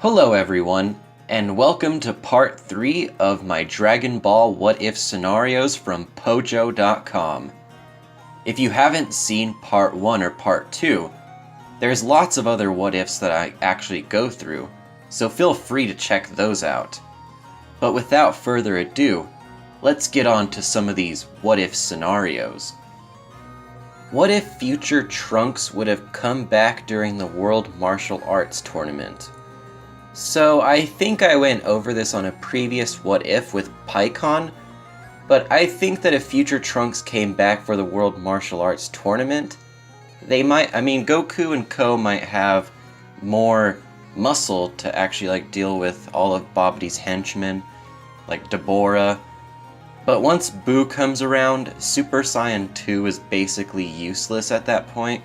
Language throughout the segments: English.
Hello everyone, and welcome to part 3 of my Dragon Ball What If scenarios from Pojo.com. If you haven't seen part 1 or part 2, there's lots of other what ifs that I actually go through, so feel free to check those out. But without further ado, let's get on to some of these what if scenarios. What if future Trunks would have come back during the World Martial Arts Tournament? So I think I went over this on a previous what if with PyCon, but I think that if future Trunks came back for the World Martial Arts Tournament, Goku and Ko might have more muscle to actually deal with all of Babdi's henchmen, like Deborah. But once Boo comes around, Super Saiyan 2 is basically useless at that point.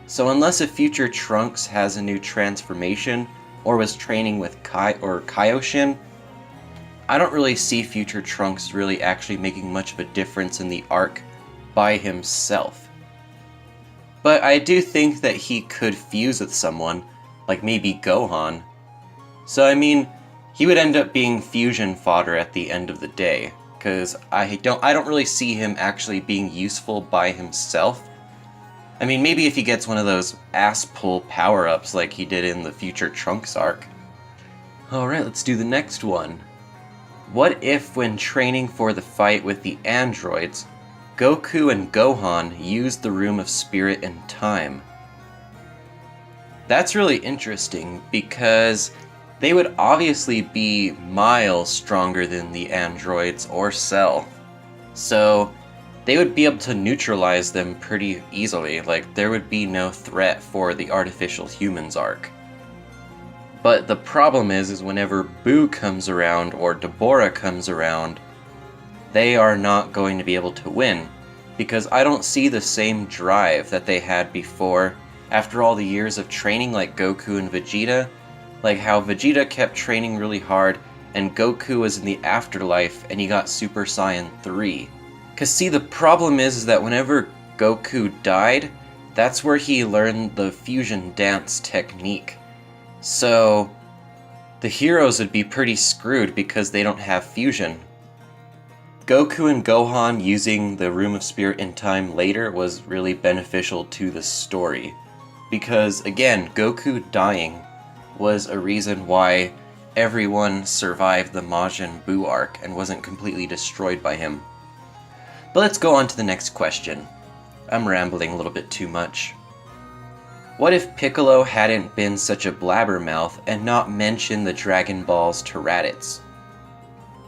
So unless a future Trunks has a new transformation, or was training with Kaioshin, I don't really see future Trunks really actually making much of a difference in the arc by himself. But I do think that he could fuse with someone, like maybe Gohan. So he would end up being fusion fodder at the end of the day, because I don't really see him actually being useful by himself. Maybe if he gets one of those ass-pull power-ups like he did in the Future Trunks arc. Alright, let's do the next one. What if, when training for the fight with the androids, Goku and Gohan used the Room of Spirit and Time? That's really interesting, because they would obviously be miles stronger than the androids or Cell. So they would be able to neutralize them pretty easily, there would be no threat for the artificial humans arc. But the problem is whenever Boo comes around or Deborah comes around, they are not going to be able to win, because I don't see the same drive that they had before, after all the years of training like Goku and Vegeta, like how Vegeta kept training really hard, and Goku was in the afterlife and he got Super Saiyan 3. Cause see, the problem is that whenever Goku died, that's where he learned the fusion dance technique. So the heroes would be pretty screwed because they don't have fusion. Goku and Gohan using the Room of Spirit in Time later was really beneficial to the story. Because again, Goku dying was a reason why everyone survived the Majin Buu arc and wasn't completely destroyed by him. But let's go on to the next question. I'm rambling a little bit too much. What if Piccolo hadn't been such a blabbermouth and not mentioned the Dragon Balls to Raditz?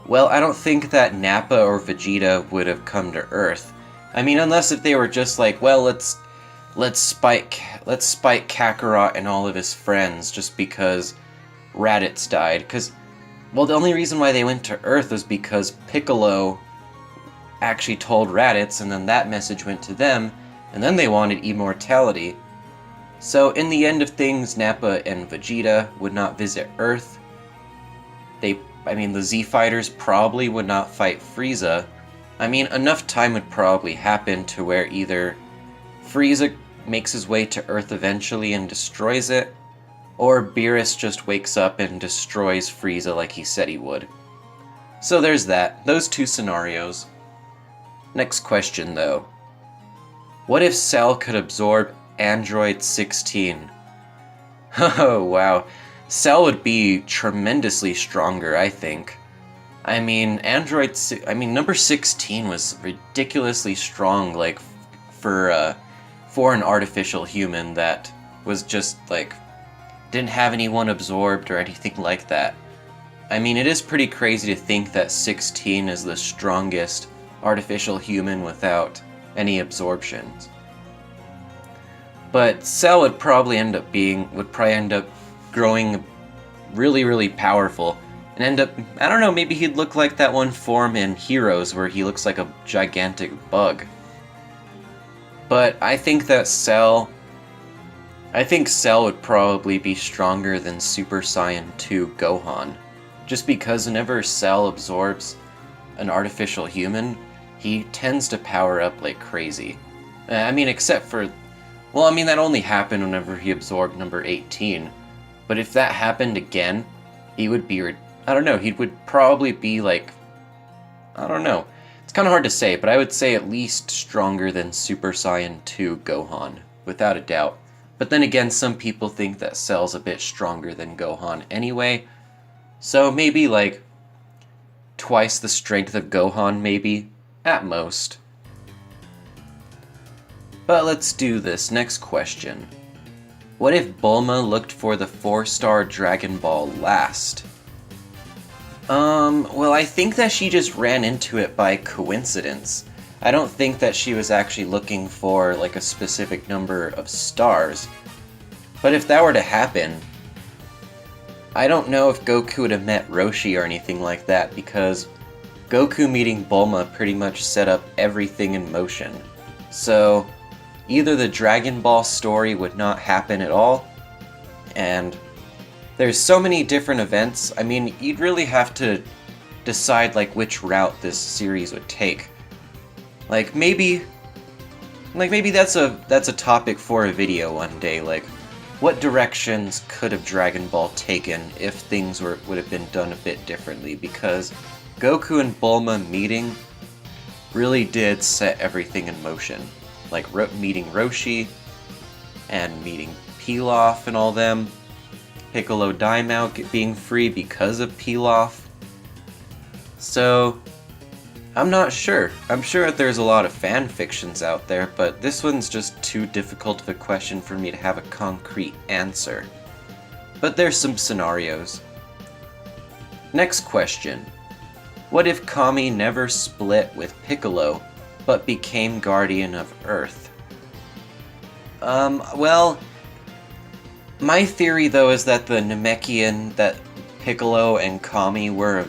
Well, I don't think that Nappa or Vegeta would have come to Earth. Unless if they were just like, well, let's spite Kakarot and all of his friends just because Raditz died. The only reason why they went to Earth was because Piccolo actually told Raditz, and then that message went to them, and then they wanted immortality. So in the end of things, Nappa and Vegeta would not visit Earth. The Z Fighters probably would not fight Frieza. Enough time would probably happen to where either Frieza makes his way to Earth eventually and destroys it, or Beerus just wakes up and destroys Frieza like he said he would. So there's that, those two scenarios. Next question though. What if Cell could absorb Android 16? Oh wow, Cell would be tremendously stronger, I think. Number 16 was ridiculously strong, for an artificial human that was just, didn't have anyone absorbed or anything like that. It is pretty crazy to think that 16 is the strongest artificial human without any absorptions. But Cell would probably end up growing really, really powerful and end up, maybe he'd look like that one form in Heroes where he looks like a gigantic bug. But I think Cell would probably be stronger than Super Saiyan 2 Gohan. Just because whenever Cell absorbs an artificial human, he tends to power up like crazy. Except for... that only happened whenever he absorbed number 18. But if that happened again, he would be, I don't know, he would probably be like, I don't know. It's kind of hard to say, but I would say at least stronger than Super Saiyan 2 Gohan, without a doubt. But then again, some people think that Cell's a bit stronger than Gohan anyway, so maybe like twice the strength of Gohan, maybe, at most. But let's do this next question. What if Bulma looked for the 4-star Dragon Ball last? Well, I think that she just ran into it by coincidence. I don't think that she was actually looking for, like, a specific number of stars. But if that were to happen, I don't know if Goku would have met Roshi or anything like that, because Goku meeting Bulma pretty much set up everything in motion. So, either the Dragon Ball story would not happen at all, and there's so many different events. I mean, you'd really have to decide like which route this series would take. Like maybe that's a topic for a video one day. Like, what directions could have Dragon Ball taken if things would have been done a bit differently? Because Goku and Bulma meeting really did set everything in motion. Like meeting Roshi and meeting Pilaf and all them. Piccolo Daimao being free because of Pilaf. So, I'm not sure. I'm sure that there's a lot of fan fictions out there, but this one's just too difficult of a question for me to have a concrete answer. But there's some scenarios. Next question. What if Kami never split with Piccolo, but became Guardian of Earth? Well, my theory, though, is that the Namekian that Piccolo and Kami were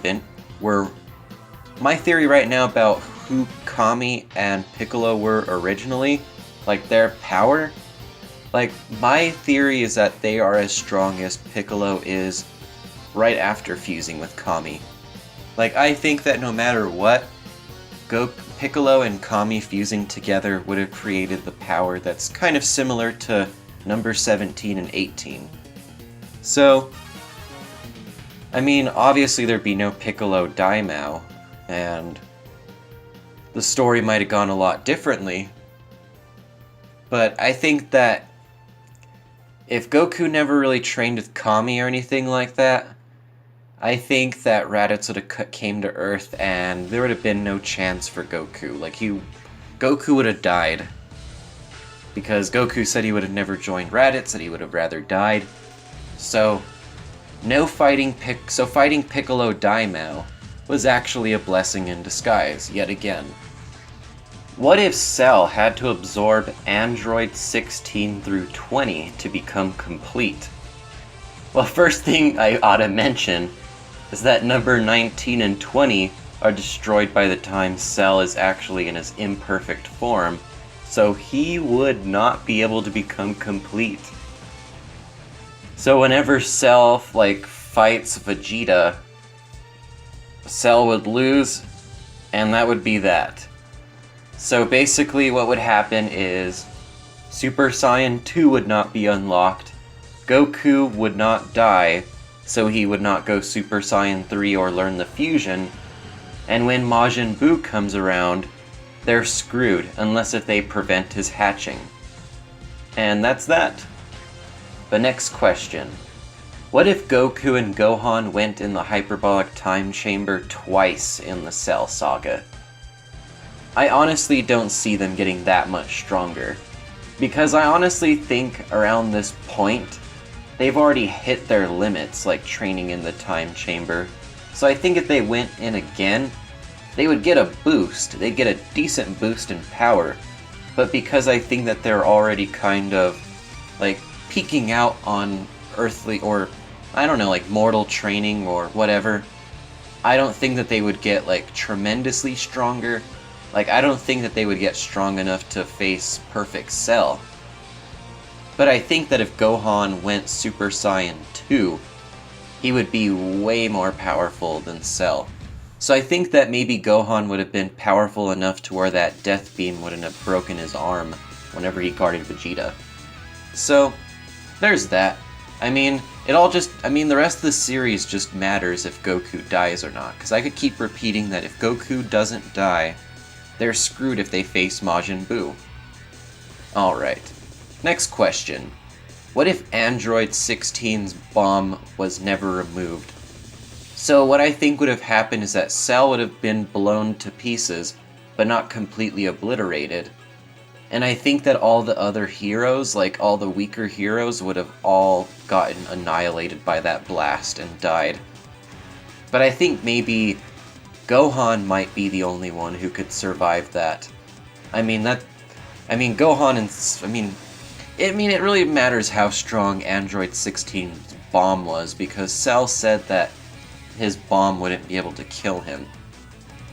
my theory right now about who Kami and Piccolo were originally, like their power, like my theory is that they are as strong as Piccolo is right after fusing with Kami. Like, I think that no matter what, Piccolo and Kami fusing together would have created the power that's kind of similar to number 17 and 18. So, I mean, obviously there'd be no Piccolo Daimao, and the story might have gone a lot differently, but I think that if Goku never really trained with Kami or anything like that, I think that Raditz would have came to Earth and there would have been no chance for Goku. Like, Goku would have died. Because Goku said he would have never joined Raditz, that he would have rather died. So, fighting Piccolo Daimao was actually a blessing in disguise, yet again. What if Cell had to absorb Android 16 through 20 to become complete? Well, first thing I ought to mention is that number 19 and 20 are destroyed by the time Cell is actually in his imperfect form, so he would not be able to become complete. So whenever Cell, fights Vegeta, Cell would lose, and that would be that. So basically what would happen is Super Saiyan 2 would not be unlocked, Goku would not die, so he would not go Super Saiyan 3 or learn the fusion, and when Majin Buu comes around, they're screwed, unless if they prevent his hatching. And that's that. The next question. What if Goku and Gohan went in the hyperbolic time chamber twice in the Cell Saga? I honestly don't see them getting that much stronger, because I honestly think around this point, they've already hit their limits, like training in the time chamber. So I think if they went in again, they would get a boost. They'd get a decent boost in power. But because I think that they're already kind of, peaking out on earthly, or, I don't know, mortal training or whatever, I don't think that they would get, tremendously stronger. I don't think that they would get strong enough to face Perfect Cell. But I think that if Gohan went Super Saiyan 2, he would be way more powerful than Cell. So I think that maybe Gohan would have been powerful enough to where that death beam wouldn't have broken his arm whenever he guarded Vegeta. So, there's that. I mean, it all just, I mean, the rest of the series just matters if Goku dies or not, because I could keep repeating that if Goku doesn't die, they're screwed if they face Majin Buu. Alright, next question. What if Android 16's bomb was never removed? So what I think would have happened is that Cell would have been blown to pieces, but not completely obliterated. And I think that all the other heroes, like all the weaker heroes, would have all gotten annihilated by that blast and died. But I think maybe Gohan might be the only one who could survive that. Gohan and... it really matters how strong Android 16's bomb was, because Cell said that his bomb wouldn't be able to kill him.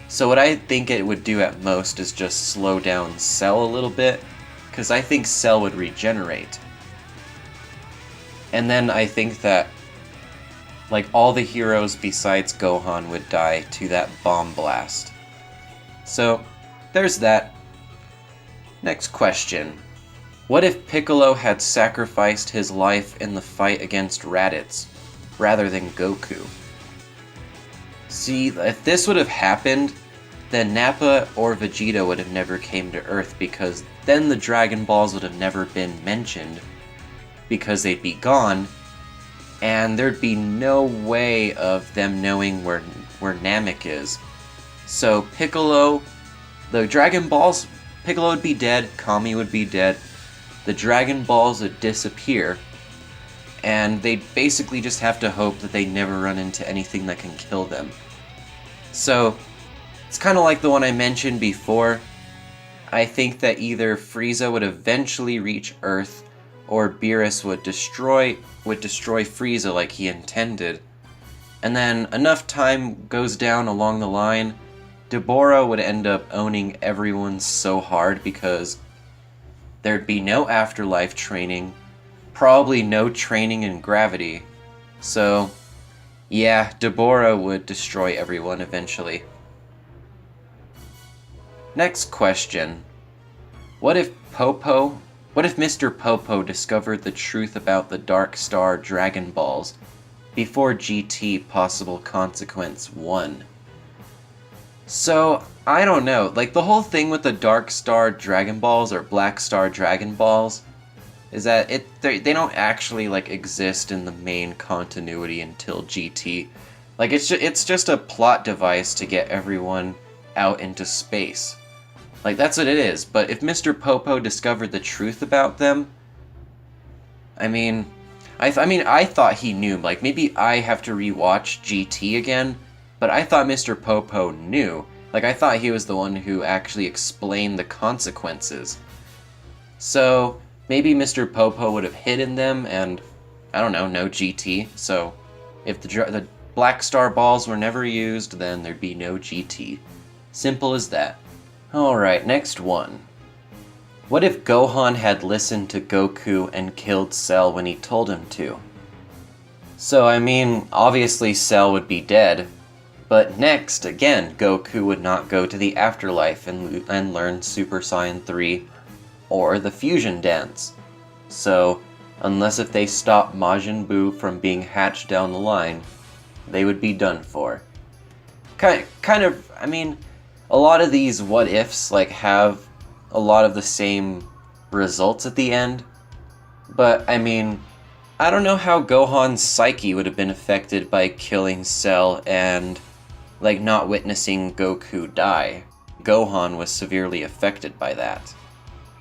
So what I think it would do at most is just slow down Cell a little bit, because I think Cell would regenerate. And then I think that, like, all the heroes besides Gohan would die to that bomb blast. So, there's that. Next question. What if Piccolo had sacrificed his life in the fight against Raditz, rather than Goku? See, if this would have happened, then Nappa or Vegeta would have never came to Earth, because then the Dragon Balls would have never been mentioned, because they'd be gone, and there'd be no way of them knowing where Namek is. So Piccolo, the Dragon Balls, Piccolo would be dead, Kami would be dead, the Dragon Balls would disappear, and they'd basically just have to hope that they never run into anything that can kill them. So, it's kind of like the one I mentioned before. I think that either Frieza would eventually reach Earth, or Beerus would destroy Frieza like he intended. And then enough time goes down along the line, Deborah would end up owning everyone so hard because there'd be no afterlife training, probably no training in gravity. So, yeah, Deborah would destroy everyone eventually. Next question. What if Mr. Popo discovered the truth about the Dark Star Dragon Balls before GT Possible Consequence 1? So, I don't know, like the whole thing with the Dark Star Dragon Balls or Black Star Dragon Balls is that they don't actually like exist in the main continuity until GT. Like it's just a plot device to get everyone out into space. Like that's what it is. But if Mr. Popo discovered the truth about them, I thought he knew. Like maybe I have to rewatch GT again, but I thought Mr. Popo knew. Like I thought he was the one who actually explained the consequences. So maybe Mr. Popo would have hidden them and, I don't know, no GT. So if the Black Star Balls were never used, then there'd be no GT. Simple as that. Alright, next one. What if Gohan had listened to Goku and killed Cell when he told him to? So, obviously Cell would be dead, but next, again, Goku would not go to the afterlife and learn Super Saiyan 3 or the Fusion Dance. So, unless if they stop Majin Buu from being hatched down the line, they would be done for. A lot of these what-ifs, have a lot of the same results at the end, but, I don't know how Gohan's psyche would have been affected by killing Cell and, not witnessing Goku die. Gohan was severely affected by that.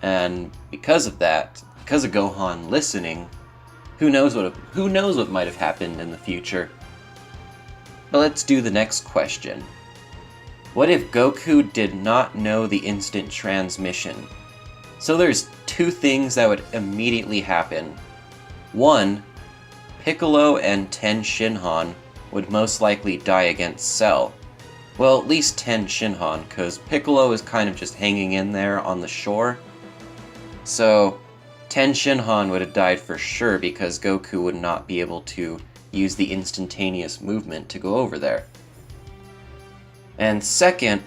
And because of that, because of Gohan listening, who knows what might have happened in the future. But let's do the next question. What if Goku did not know the instant transmission? So there's two things that would immediately happen. One, Piccolo and Ten Shinhan would most likely die against Cell. Well, at least Ten Shinhan, because Piccolo is kind of just hanging in there on the shore. So, Ten Shinhan would have died for sure because Goku would not be able to use the instantaneous movement to go over there. And second,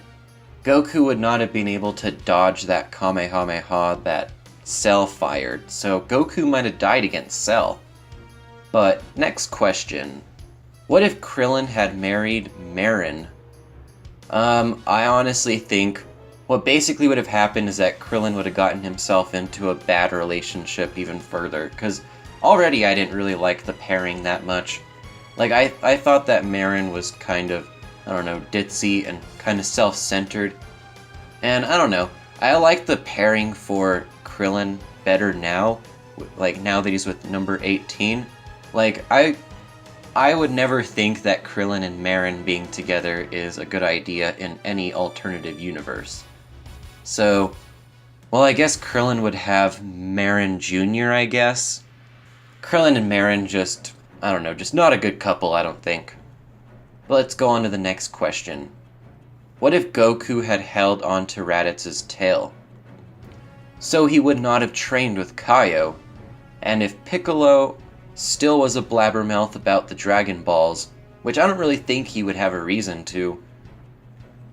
Goku would not have been able to dodge that Kamehameha that Cell fired, so Goku might have died against Cell. But next question. What if Krillin had married Marin? I honestly think what basically would have happened is that Krillin would have gotten himself into a bad relationship even further, because already I didn't really like the pairing that much. Like, I thought that Marin was kind of, I don't know, ditzy and kind of self-centered. And I don't know, I like the pairing for Krillin better now, like now that he's with number 18. Like, I would never think that Krillin and Marin being together is a good idea in any alternative universe. So, well, I guess Krillin would have Marin Jr., I guess. Krillin and Marin just, I don't know, just not a good couple, I don't think. But let's go on to the next question. What if Goku had held on to Raditz's tail? So he would not have trained with Kaio, and if Piccolo still was a blabbermouth about the Dragon Balls, which I don't really think he would have a reason to,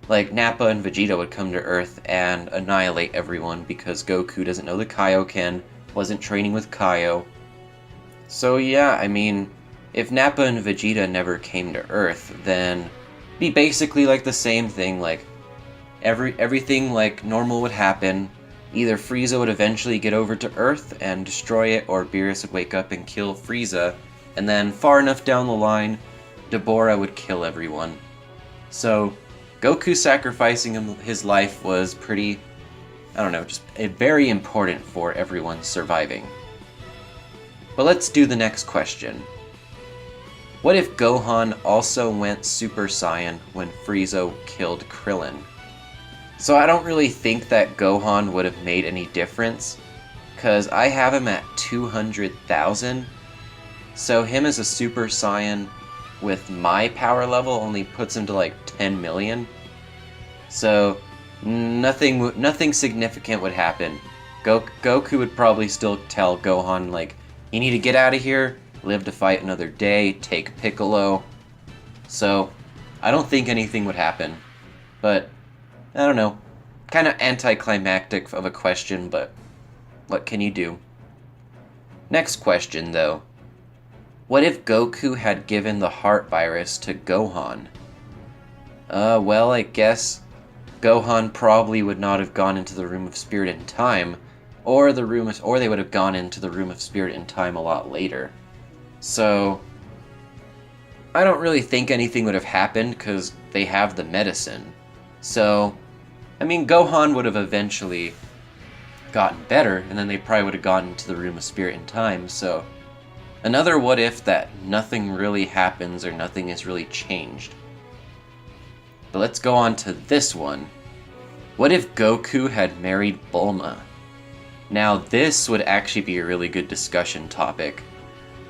like, Nappa and Vegeta would come to Earth and annihilate everyone because Goku doesn't know the Kaioken, wasn't training with Kaio. So yeah, I mean, if Nappa and Vegeta never came to Earth, then it'd be basically like the same thing, like, everything like normal would happen. Either Frieza would eventually get over to Earth and destroy it, or Beerus would wake up and kill Frieza, and then far enough down the line, Deborah would kill everyone. So, Goku sacrificing his life was pretty, I don't know, just very important for everyone surviving. But let's do the next question. What if Gohan also went Super Saiyan when Frieza killed Krillin? So I don't really think that Gohan would have made any difference, because I have him at 200,000, so him as a Super Saiyan with my power level only puts him to like 10 million. So nothing significant would happen. Goku would probably still tell Gohan, like, you need to get out of here, live to fight another day, take Piccolo. So I don't think anything would happen, but I don't know, kind of anticlimactic of a question, but what can you do? Next question, though. What if Goku had given the heart virus to Gohan? Well, I guess Gohan probably would not have gone into the Room of Spirit in Time, or they would have gone into the Room of Spirit in Time a lot later. So I don't really think anything would have happened, because they have the medicine. So I mean, Gohan would have eventually gotten better, and then they probably would have gotten to the Room of Spirit in Time, so another what if that nothing really happens or nothing is really changed. But let's go on to this one. What if Goku had married Bulma? Now this would actually be a really good discussion topic.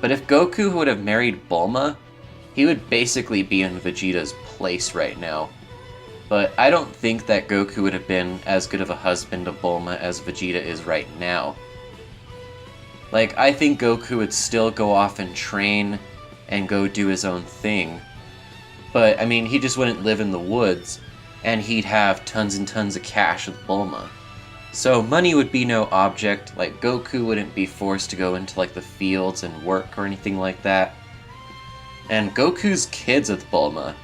But if Goku would have married Bulma, he would basically be in Vegeta's place right now. But I don't think that Goku would have been as good of a husband to Bulma as Vegeta is right now. Like, I think Goku would still go off and train and go do his own thing. But, I mean, he just wouldn't live in the woods, and he'd have tons and tons of cash with Bulma. So money would be no object, like Goku wouldn't be forced to go into like the fields and work or anything like that. And Goku's kids with Bulma.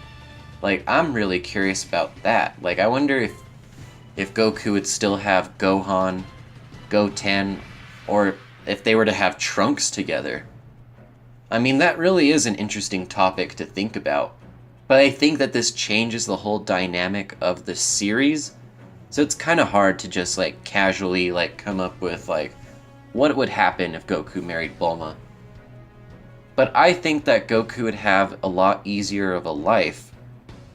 Like, I'm really curious about that. Like, I wonder if Goku would still have Gohan, Goten, or if they were to have Trunks together. I mean, that really is an interesting topic to think about. But I think that this changes the whole dynamic of the series, so it's kind of hard to just, like, casually, like, come up with, like, what would happen if Goku married Bulma. But I think that Goku would have a lot easier of a life,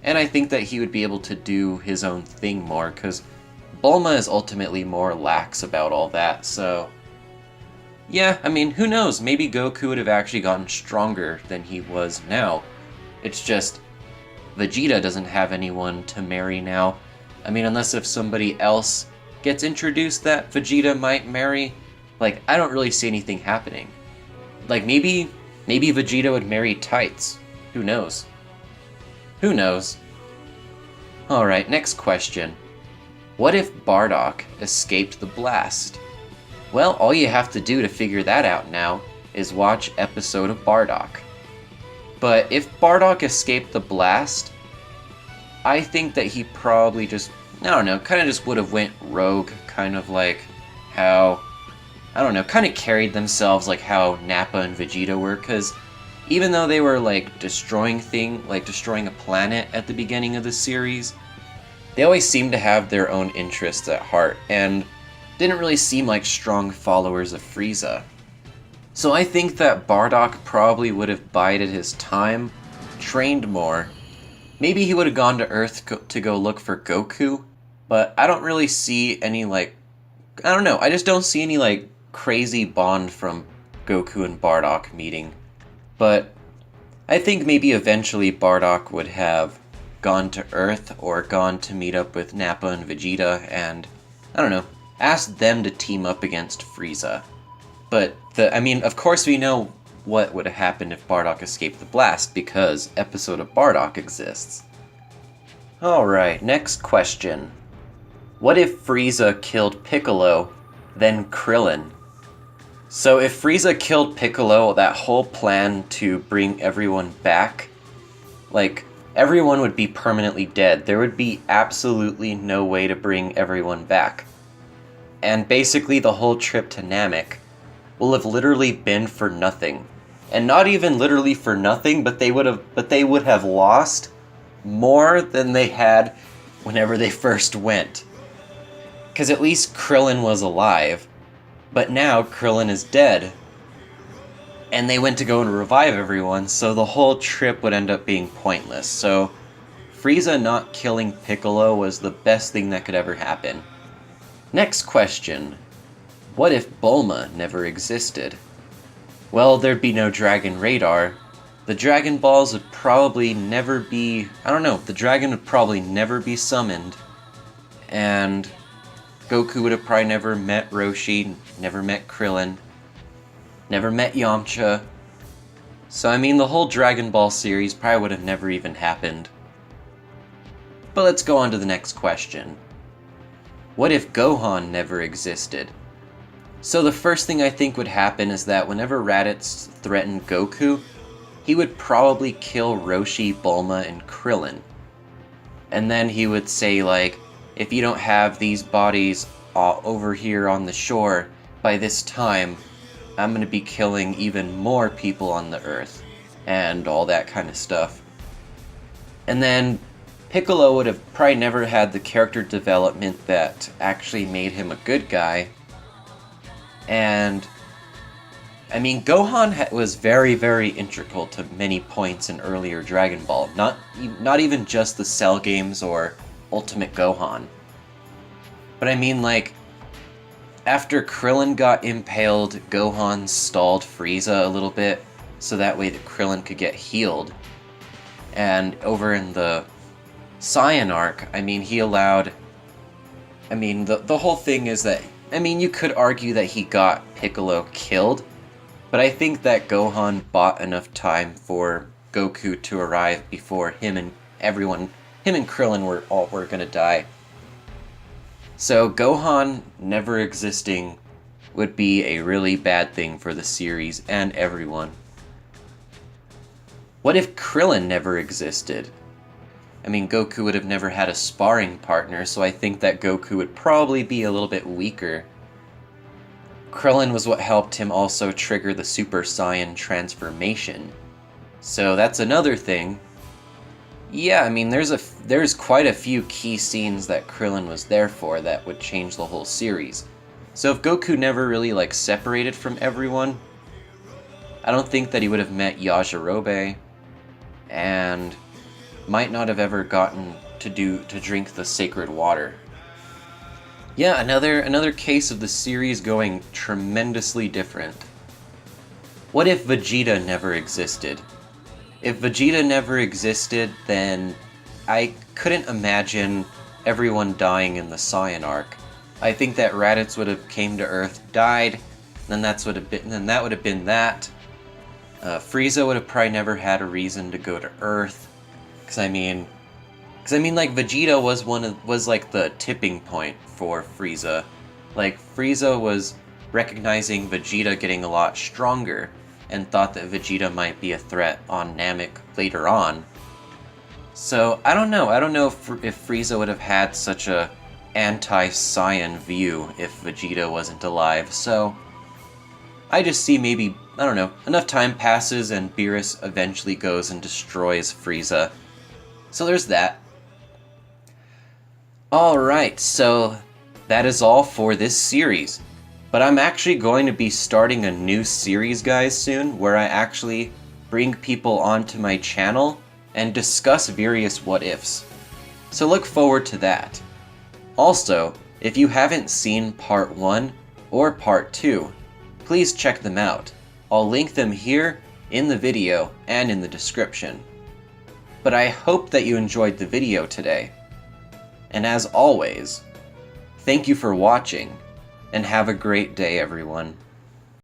and I think that he would be able to do his own thing more, because Bulma is ultimately more lax about all that, so yeah, I mean, who knows, maybe Goku would have actually gotten stronger than he was now. It's just, Vegeta doesn't have anyone to marry now. I mean, unless if somebody else gets introduced that Vegeta might marry, like, I don't really see anything happening. Like, maybe Vegeta would marry Tights. Who knows? Who knows? Alright, next question. What if Bardock escaped the blast? Well, all you have to do to figure that out now is watch episode of Bardock. But if Bardock escaped the blast, I think that he probably just, I don't know, kind of just would have went rogue, kind of like how, I don't know, kind of carried themselves like how Nappa and Vegeta were, because even though they were like destroying a planet at the beginning of the series, they always seemed to have their own interests at heart, and didn't really seem like strong followers of Frieza. So I think that Bardock probably would have bided his time, trained more. Maybe he would have gone to Earth to go look for Goku, but I don't really see any I don't know, I just don't see any crazy bond from Goku and Bardock meeting. But I think maybe eventually Bardock would have gone to Earth or gone to meet up with Nappa and Vegeta and, I don't know, asked them to team up against Frieza. But, of course we know what would have happened if Bardock escaped the blast, because episode of Bardock exists. Alright, next question. What if Frieza killed Piccolo, then Krillin? So if Frieza killed Piccolo, that whole plan to bring everyone back, everyone would be permanently dead. There would be absolutely no way to bring everyone back. And basically the whole trip to Namek will have literally been for nothing. And not even literally for nothing, but they would have lost more than they had whenever they first went. Because at least Krillin was alive, but now Krillin is dead. And they went to go and revive everyone, so the whole trip would end up being pointless. So Frieza not killing Piccolo was the best thing that could ever happen. Next question. What if Bulma never existed? Well, there'd be no Dragon Radar. The Dragon Balls would probably never be... the dragon would probably never be summoned. And Goku would have probably never met Roshi, never met Krillin, never met Yamcha. So, the whole Dragon Ball series probably would have never even happened. But let's go on to the next question. What if Gohan never existed? So the first thing I think would happen is that whenever Raditz threatened Goku, he would probably kill Roshi, Bulma, and Krillin. And then he would say, if you don't have these bodies over here on the shore by this time, I'm going to be killing even more people on the Earth, and all that kind of stuff. And then Piccolo would have probably never had the character development that actually made him a good guy. And, Gohan was very, very integral to many points in earlier Dragon Ball. Not even just the Cell games or Ultimate Gohan. But after Krillin got impaled, Gohan stalled Frieza a little bit, so that way that Krillin could get healed. And over in the Saiyan arc, he allowed... the whole thing is that... you could argue that he got Piccolo killed, but I think that Gohan bought enough time for Goku to arrive before him and Krillin were gonna die. So Gohan never existing would be a really bad thing for the series and everyone. What if Krillin never existed? Goku would have never had a sparring partner, so I think that Goku would probably be a little bit weaker. Krillin was what helped him also trigger the Super Saiyan transformation. So that's another thing. Yeah, there's quite a few key scenes that Krillin was there for that would change the whole series. So if Goku never really separated from everyone, I don't think that he would have met Yajirobe, and might not have ever gotten to drink the sacred water. Yeah, another case of the series going tremendously different. What if Vegeta never existed? If Vegeta never existed, then I couldn't imagine everyone dying in the Saiyan arc. I think that Raditz would have came to Earth, died, then that would have been that. Frieza would have probably never had a reason to go to Earth. Because Vegeta was was the tipping point for Frieza. Frieza was recognizing Vegeta getting a lot stronger, and thought that Vegeta might be a threat on Namek later on. So I don't know if Frieza would have had such a anti-Saiyan view if Vegeta wasn't alive, so I just see maybe, I don't know, enough time passes and Beerus eventually goes and destroys Frieza. So there's that. Alright, so that is all for this series. But I'm actually going to be starting a new series, guys, soon, where I actually bring people onto my channel and discuss various what-ifs. So look forward to that. Also, if you haven't seen Part 1 or Part 2, please check them out. I'll link them here in the video and in the description. But I hope that you enjoyed the video today. And as always, thank you for watching, and have a great day, everyone.